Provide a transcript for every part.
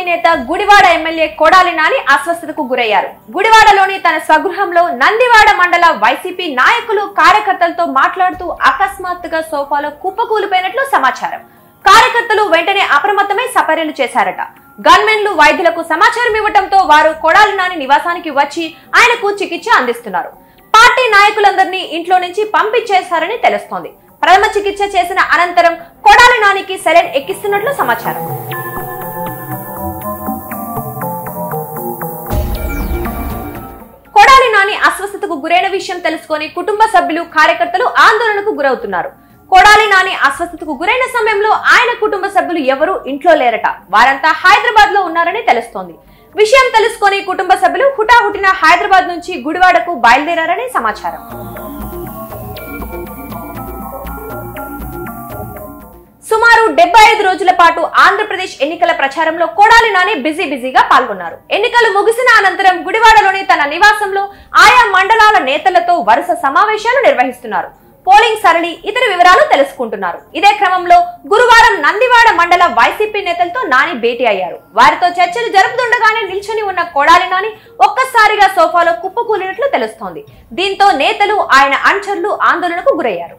నేత గుడివాడ ఎమ్మెల్యే కొడాలి నాని అస్వస్థతకు గురయ్యారు. గుడివాడలోని తన స్వగృహంలో నందివాడ మండల వైసీపీ నాయకులు కార్యకర్తలతో మాట్లాడుతూ అకస్మాత్తుగా సోఫాలో కుప్పకూలిపోయినట్లు సమాచారం. కార్యకర్తలు వెంటనే అప్రమత్తమై సపర్యలు చేశారట. గన్మెన్లు వైద్యులకు సమాచారం ఇవ్వడంతో వారు కొడాలి నాని నివాసానికి వచ్చి ఆయనకు చికిత్స అందిస్తున్నారు. పార్టీ నాయకులందరినీ ఇంట్లో నుంచి పంపించేశారని తెలుస్తోంది. ప్రథమ చికిత్స చేసిన అనంతరం కొడాలి నానికి సెలైన్ ఎక్కిస్తున్నట్లు సమాచారం. కొడాలి నాని అస్వస్థతకు గురైన విషయం తెలుసుకొని కుటుంబ సభ్యులు కార్యకర్తలు ఆందోళనకు గురవుతున్నారు. కొడాలి నాని అస్వస్థతకు గురైన సమయంలో ఆయన కుటుంబ సభ్యులు ఎవరూ ఇంట్లో లేరట. వారంతా హైదరాబాద్ లో ఉన్నారని తెలుస్తోంది. విషయం తెలుసుకొని కుటుంబ సభ్యులు హుటాహుటిన హైదరాబాద్ నుంచి గుడివాడకు బయలుదేరారని సమాచారం. సుమారు 75 రోజుల పాటు ఆంధ్రప్రదేశ్ ఎన్నికల ప్రచారంలో కొడాలి నాని బిజీగా పాల్గొన్నారు. ఎన్నికలు ముగిసిన అనంతరం గుడివాడలోని తన నివాసంలో ఆయా మండలాల నేతలతో వరుస సమావేశాలు నిర్వహిస్తున్నారు. పోలింగ్ సరళి ఇతర వివరాలు తెలుసుకుంటున్నారు. ఇదే క్రమంలో గురువారం నందివాడ మండల వైసీపీ నేతలతో నాని భేటీ అయ్యారు. వారితో చర్చలు జరుపుతుండగానే నిల్చొని ఉన్న కొడాలి నాని ఒక్కసారిగా సోఫాలో కుప్పకూలినట్లు తెలుస్తోంది. దీంతో నేతలు ఆయన అనుచరులు ఆందోళనకు గురయ్యారు.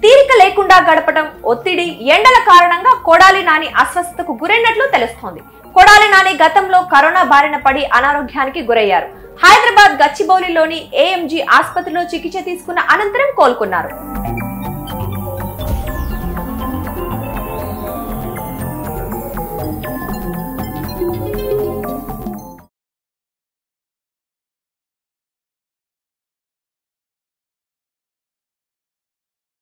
తీరిక లేకుండా గడపడం, ఒత్తిడి, ఎండల కారణంగా కొడాలి నాని అస్వస్థతకు గురైనట్లు తెలుస్తోంది. కొడాలి నాని గతంలో కరోనా బారిన పడి అనారోగ్యానికి గురయ్యారు. హైదరాబాద్ గచ్చిబౌలిలోని ఏఎంజీ ఆసుపత్రిలో చికిత్స తీసుకున్న అనంతరం కోలుకున్నారు.